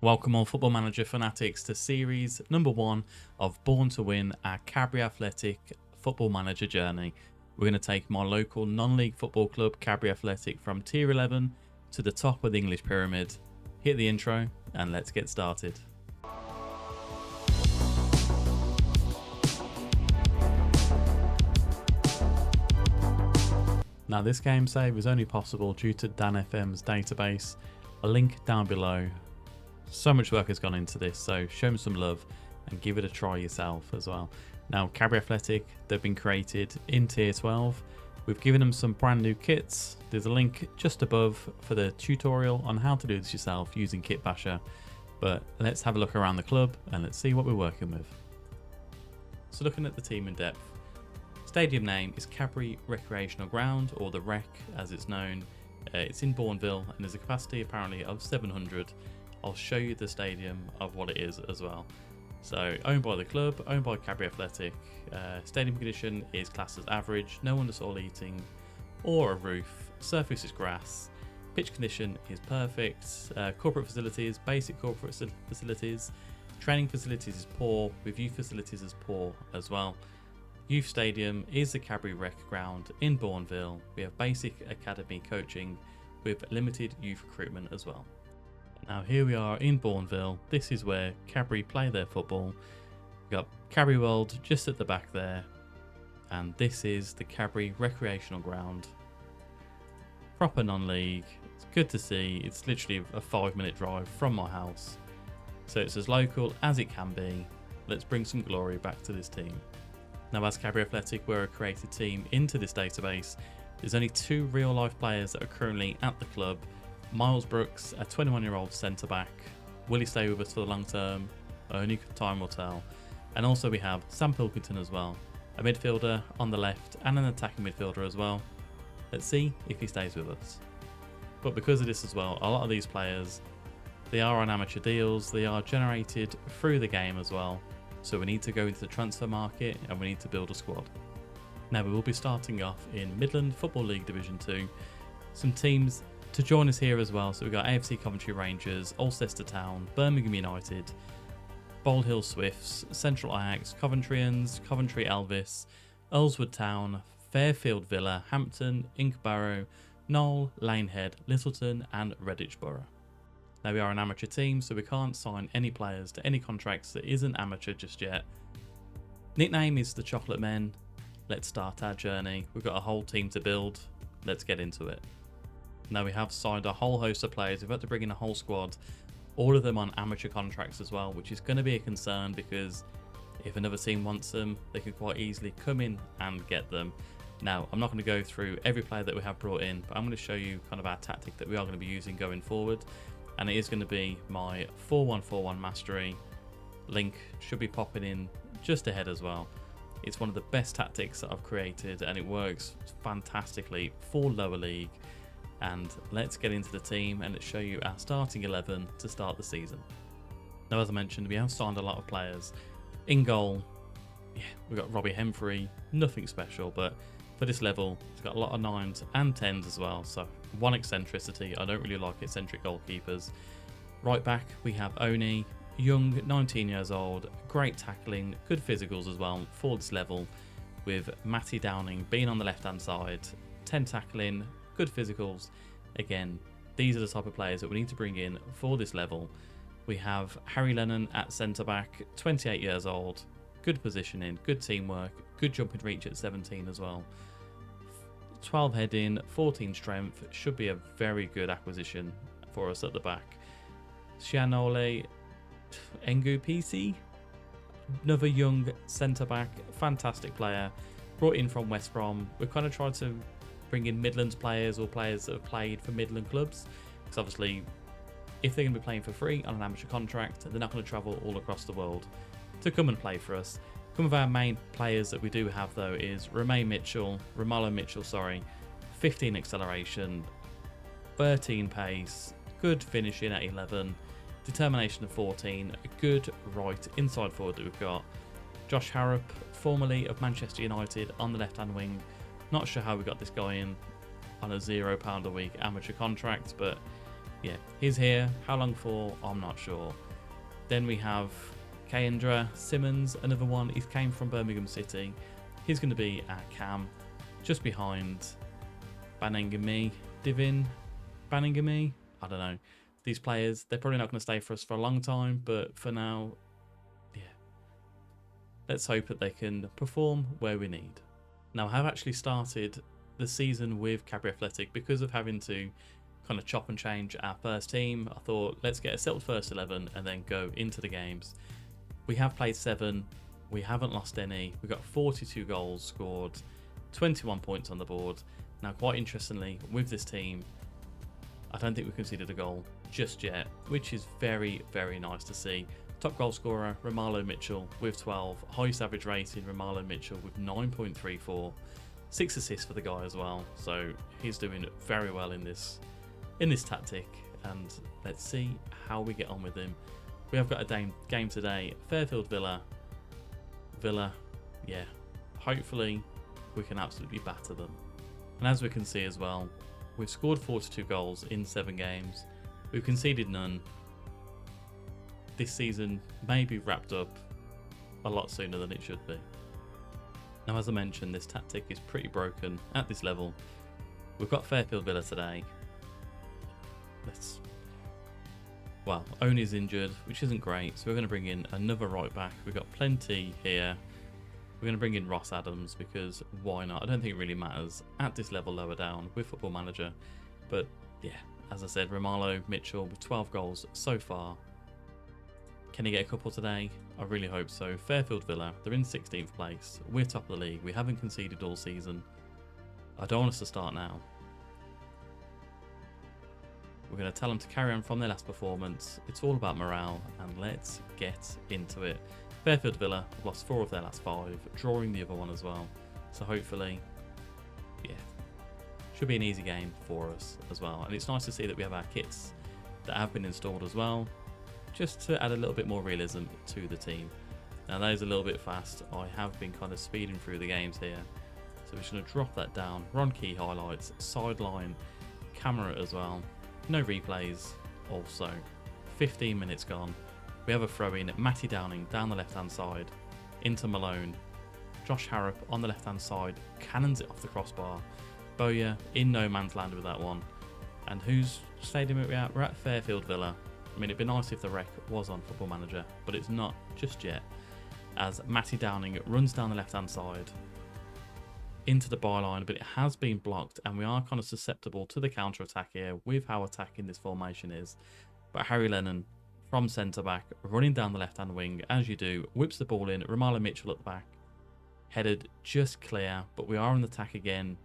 Welcome all Football Manager fanatics to series number 1 of Bourne to Win, our Cadbury Athletic Football Manager journey. We're going to take my local non-league football club, Cadbury Athletic, from tier 11 to the top of the English pyramid. Hit the intro and let's get started. Now this game save is only possible due to Dan FM's database. A link down below. So much work has gone into this, so show them some love and give it a try yourself as well. Now Cadbury Athletic, they've been created in tier 12. We've given them some brand new kits. There's a link just above for the tutorial on how to do this yourself using Kit Basher. But let's have a look around the club and let's see what we're working with. So looking at the team in depth, stadium name is Cadbury Recreational Ground, or the Rec as it's known. It's in Bourneville and there's a capacity apparently of 700. I'll show you the stadium of what it is as well. So owned by the club, owned by Cadbury Athletic. Stadium condition is classed as average, no under-soil heating or a roof. Surface is grass. Pitch condition is perfect. Corporate facilities, basic corporate facilities. Training facilities is poor, with youth facilities as poor as well. Youth stadium is the Cadbury Rec Ground in Bourneville. We have basic academy coaching with limited youth recruitment as well. Now here we are in Bourneville. This is where Cadbury play their football. We've got Cadbury World just at the back there. And this is the Cadbury Recreational Ground. Proper non-league. It's good to see. It's literally a 5-minute drive from my house. So it's as local as it can be. Let's bring some glory back to this team. Now as Cadbury Athletic, we're a created team into this database. There's only 2 real life players that are currently at the club. Miles Brooks, a 21-year-old centre-back. Will he stay with us for the long term? Only time will tell. And also we have Sam Pilkington as well, a midfielder on the left and an attacking midfielder as well. Let's see if he stays with us. But because of this as well, a lot of these players, they are on amateur deals, they are generated through the game as well. So we need to go into the transfer market and we need to build a squad. Now we will be starting off in Midland Football League Division 2. Some teams to join us here as well, so we've got AFC Coventry Rangers, Alcester Town, Birmingham United, Bold Hill Swifts, Central Ajax, Coventryans, Coventry Elvis, Earlswood Town, Fairfield Villa, Hampton, Inkbarrow, Knoll, Lanehead, Littleton and Redditch Borough. Now we are an amateur team, so we can't sign any players to any contracts that isn't amateur just yet. Nickname is the Chocolate Men. Let's start our journey. We've got a whole team to build. Let's get into it. Now we have signed a whole host of players. We've had to bring in a whole squad, all of them on amateur contracts as well, which is going to be a concern because if another team wants them, they could quite easily come in and get them. Now, I'm not going to go through every player that we have brought in, but I'm going to show you kind of our tactic that we are going to be using going forward. And it is going to be my 4-1-4-1 mastery. Link should be popping in just ahead as well. It's one of the best tactics that I've created and it works fantastically for lower league. And let's get into the team and let's show you our starting 11 to start the season. Now, as I mentioned, we have signed a lot of players. In goal, we've got Robbie Hemfrey, nothing special, but for this level, it's got a lot of 9s and 10s as well. So one eccentricity. I don't really like eccentric goalkeepers. Right back, we have Oni, young, 19 years old, great tackling, good physicals as well for this level, with Matty Downing being on the left-hand side, 10 tackling, good physicals. Again, these are the type of players that we need to bring in for this level. We have Harry Lennon at centre-back, 28 years old, good positioning, good teamwork, good jumping reach at 17 as well. 12 heading, 14 strength, should be a very good acquisition for us at the back. Shianole Engu PC, another young centre-back, fantastic player, brought in from West Brom. We've kind of tried to bring in Midlands players or players that have played for Midland clubs, because obviously if they're going to be playing for free on an amateur contract, they're not going to travel all across the world to come and play for us. Some of our main players that we do have though is Romalo Mitchell, 15 acceleration, 13 pace, good finishing at 11, determination of 14, a good right inside forward that we've got. Josh Harrop, formerly of Manchester United, on the left hand wing. Not sure how we got this guy in on a £0 a week amateur contract, but Yeah, he's here. How long for? I'm not sure. Then we have Kendra Simmons, another one. He came from Birmingham City. He's going to be at Cam, just behind Baningame, Divin, Baningame. I don't know. These players, they're probably not going to stay for us for a long time, but for now, yeah. Let's hope that they can perform where we need. Now, I have actually started the season with Cadbury Athletic because of having to kind of chop and change our first team. I thought, let's get a settled first 11 and then go into the games. We have played 7. We haven't lost any. We've got 42 goals scored, 21 points on the board. Now, quite interestingly, with this team, I don't think we conceded a goal just yet, which is very, very nice to see. Top goal scorer, Romalo Mitchell with 12. Highest average rating, Romalo Mitchell with 9.34. 6 assists for the guy as well. So he's doing very well in this tactic. And let's see how we get on with him. We have got a game today. Fairfield Villa. Yeah. Hopefully we can absolutely batter them. And as we can see as well, we've scored 42 goals in 7 games. We've conceded none. This season may be wrapped up a lot sooner than it should be. Now, as I mentioned, this tactic is pretty broken at this level. We've got Fairfield Villa today. Well, Oni's injured, which isn't great, so we're going to bring in another right back. We've got plenty here. We're going to bring in Ross Adams because why not? I don't think it really matters at this level lower down with Football Manager. But yeah, as I said, Romalo Mitchell with 12 goals so far. Can he get a couple today? I really hope so. Fairfield Villa, they're in 16th place. We're top of the league. We haven't conceded all season. I don't want us to start now. We're going to tell them to carry on from their last performance. It's all about morale, and let's get into it. Fairfield Villa have lost 4 of their last 5, drawing the other one as well. So hopefully, yeah, should be an easy game for us as well. And it's nice to see that we have our kits that have been installed as well, just to add a little bit more realism to the team. Now that is a little bit fast. I have been kind of speeding through the games here. So we're just going to drop that down. Run key highlights, sideline, camera as well. No replays also. 15 minutes gone. We have a throw in. Matty Downing down the left hand side into Malone. Josh Harrop on the left hand side cannons it off the crossbar. Bowyer in no man's land with that one. And whose stadium are we at? We're at Fairfield Villa. I mean, it'd be nice if the rec was on Football Manager, but it's not just yet. As Matty Downing runs down the left hand side into the byline, but it has been blocked, and we are kind of susceptible to the counter attack here with how attacking this formation is. But Harry Lennon from centre back, running down the left hand wing as you do, whips the ball in. Romalo Mitchell at the back, headed just clear, but we are on the attack again,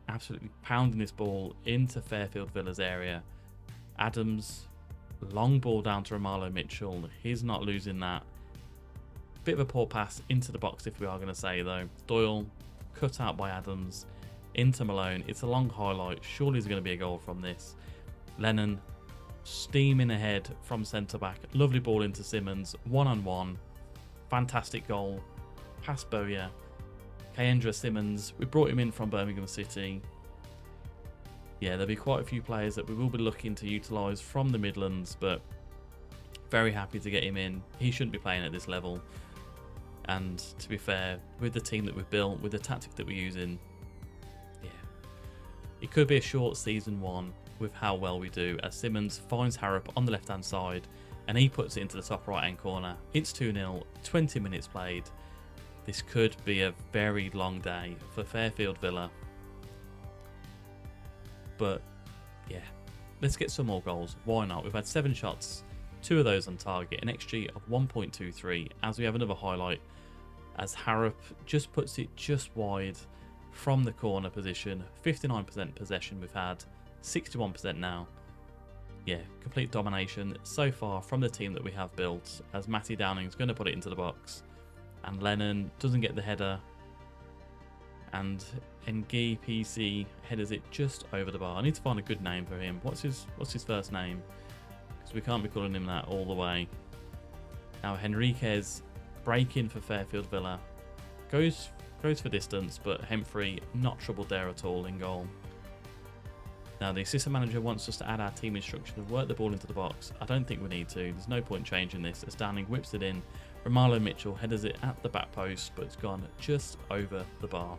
absolutely pounding this ball into Fairfield Villa's area. Adams, long ball down to Romalo Mitchell, he's not losing that. Bit of a poor pass into the box if we are going to say though. Doyle cut out by Adams into Malone. It's a long highlight. Surely there's going to be a goal from this. Lennon steaming ahead from centre back. Lovely ball into Simmons. 1-on-1. Fantastic goal. Past Bowyer. Kendra Simmons. We brought him in from Birmingham City. Yeah, there'll be quite a few players that we will be looking to utilise from the Midlands, but very happy to get him in. He shouldn't be playing at this level. And to be fair, with the team that we've built, with the tactic that we're using, yeah, it could be a short season 1 with how well we do, as Simmons finds Harrop on the left hand side and he puts it into the top right hand corner. It's 2-0, 20 minutes played. This could be a very long day for Fairfield Villa. But yeah, let's get some more goals. Why not? We've had 7 shots, 2 of those on target, an XG of 1.23, as we have another highlight as Harrop just puts it just wide from the corner position. 59% possession we've had, 61% now. Yeah, complete domination so far from the team that we have built, as Matty Downing's going to put it into the box. And Lennon doesn't get the header. And Ngi PC headers it just over the bar. I need to find a good name for him. What's his first name? Because we can't be calling him that all the way. Now Henriquez breaking for Fairfield Villa. Goes for distance, but Hemfrey not troubled there at all in goal. Now, the assistant manager wants us to add our team instruction and work the ball into the box. I don't think we need to. There's no point changing this, as Downing whips it in. Romalo Mitchell headers it at the back post, but it's gone just over the bar.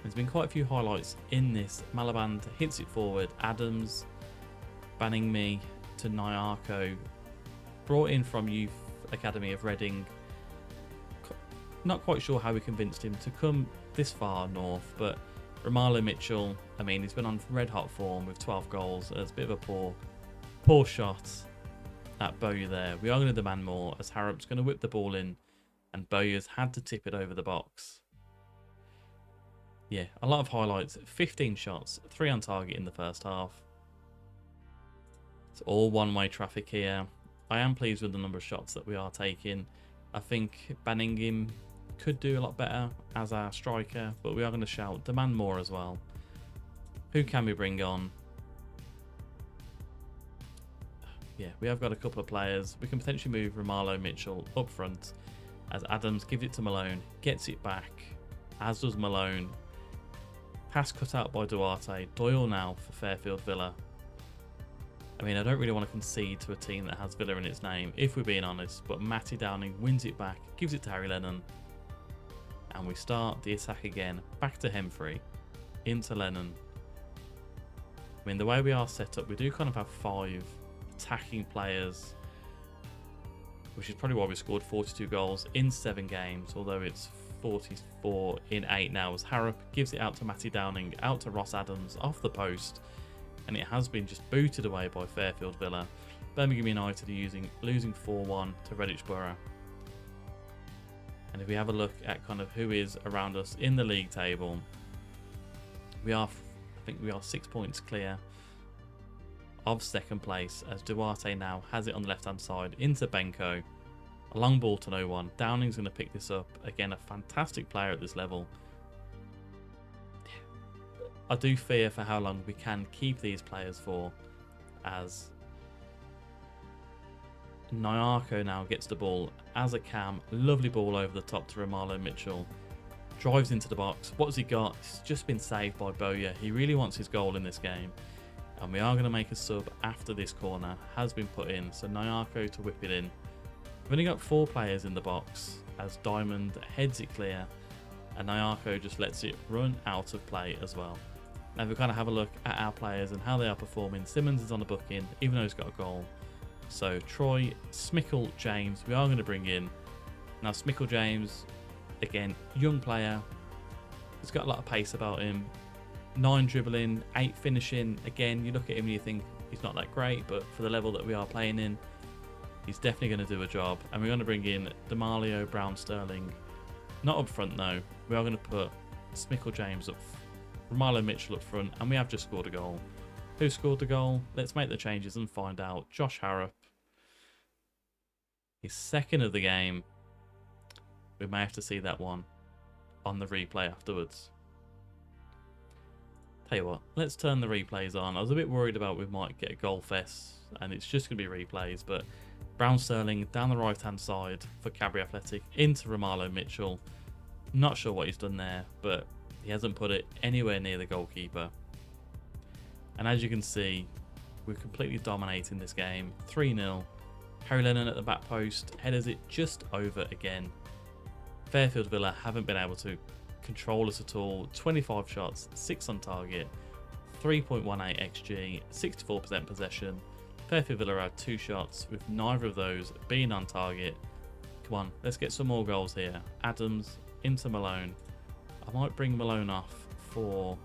There's been quite a few highlights in this. Malaband hits it forward. Adams, banning me to Nyarko, brought in from Youth Academy of Reading. Not quite sure how we convinced him to come this far north, but Romalo Mitchell, I mean, he's been on red hot form with 12 goals. It's a bit of a poor shot at Bowyer there. We are going to demand more, as Harrop's going to whip the ball in, and Bowyer's had to tip it over the box. Yeah, a lot of highlights. 15 shots, 3 on target in the first half. It's all one-way traffic here. I am pleased with the number of shots that we are taking. I think banning him could do a lot better as our striker, but we are going to shout, demand more as well. Who can we bring on? Yeah, we have got a couple of players. We can potentially move Romalo Mitchell up front, as Adams gives it to Malone, gets it back, as does Malone. Pass cut out by Duarte. Doyle now for Fairfield Villa. I mean, I don't really want to concede to a team that has Villa in its name, if we're being honest, but Matty Downing wins it back, gives it to Harry Lennon, and we start the attack again. Back to Hemfrey, into Lennon. I mean, the way we are set up, we do kind of have 5 attacking players, which is probably why we scored 42 goals in 7 games, although it's 44 in 8 now, as Harrop gives it out to Matty Downing, out to Ross Adams, off the post, and it has been just booted away by Fairfield Villa. Birmingham United are losing 4-1 to Redditch Borough. And if we have a look at kind of who is around us in the league table, I think we are 6 points clear of second place, as Duarte now has it on the left hand side into Benko. A long ball to no one. Downing's going to pick this up. Again, a fantastic player at this level. I do fear for how long we can keep these players for, as Nyarko now gets the ball as a cam. Lovely ball over the top to Romalo Mitchell. Drives into the box. What's he got? It's just been saved by Bowyer. He really wants his goal in this game. And we are going to make a sub after this corner has been put in. So Nyarko to whip it in. We've only got 4 players in the box, as Diamond heads it clear, and Nyarko just lets it run out of play as well. Now we kind of have a look at our players and how they are performing. Simmons is on the booking, even though he's got a goal. So Troy, Smickle, James, we are going to bring in. Now Smickle James, again, young player. He's got a lot of pace about him. 9 dribbling, 8 finishing. Again, you look at him and you think he's not that great, but for the level that we are playing in, he's definitely going to do a job. And we're going to bring in D'Amalio, Brown, Sterling. Not up front though. We are going to put Smickle James up, Romalo Mitchell up front, and we have just scored a goal. Who scored the goal? Let's make the changes and find out. Josh Harrop. His second of the game. We may have to see that one on the replay afterwards. Tell you what, let's turn the replays on. I was a bit worried about we might get a goal fest and it's just going to be replays, but Brown Sterling down the right hand side for Cadbury Athletic into Romalo Mitchell. Not sure what he's done there, but he hasn't put it anywhere near the goalkeeper. And as you can see, we're completely dominating this game. 3-0. Harry Lennon at the back post headers it just over again. Fairfield Villa haven't been able to control us at all. 25 shots, 6 on target, 3.18 xg, 64% possession. Fairfield Villa had 2 shots, with neither of those being on target. Come on, let's get some more goals here. Adams into Malone. I might bring Malone off for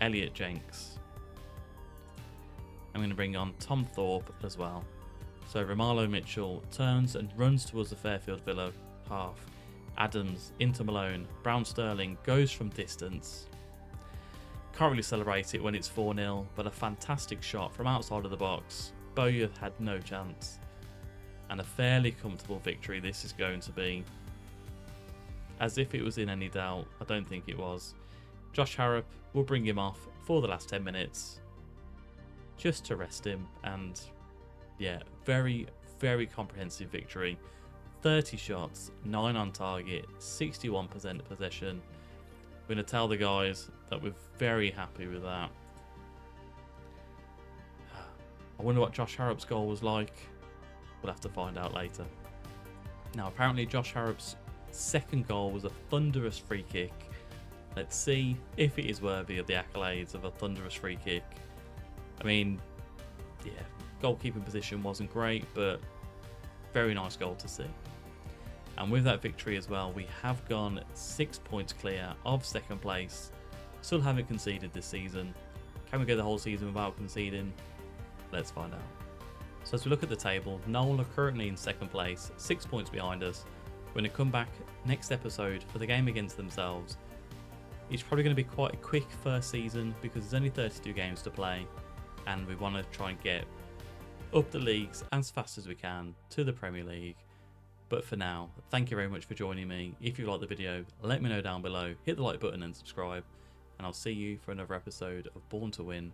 Elliot Jenks. I'm going to bring on Tom Thorpe as well. So Romalo Mitchell turns and runs towards the Fairfield Villa half. Adams into Malone. Brown Sterling goes from distance. Can't really celebrate it when it's 4-0, but a fantastic shot from outside of the box. Bowyer had no chance. And a fairly comfortable victory this is going to be. As if it was in any doubt, I don't think it was. Josh Harrop will bring him off for the last 10 minutes. Just to rest him, and yeah, very, very comprehensive victory. 30 shots, 9 on target, 61% possession. We're going to tell the guys that we're very happy with that. I wonder what Josh Harrop's goal was like. We'll have to find out later. Now, apparently Josh Harrop's second goal was a thunderous free kick. Let's see if it is worthy of the accolades of a thunderous free kick. I mean, yeah, goalkeeping position wasn't great, but very nice goal to see. And with that victory as well, we have gone 6 points clear of second place. Still haven't conceded this season. Can we go the whole season without conceding? Let's find out. So as we look at the table, Noel are currently in second place, 6 points behind us. We're going to come back next episode for the game against themselves. It's probably going to be quite a quick first season because there's only 32 games to play, and we want to try and get up the leagues as fast as we can to the Premier League. But for now, thank you very much for joining me. If you liked the video, let me know down below, hit the like button and subscribe, and I'll see you for another episode of Born to Win.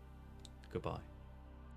Goodbye.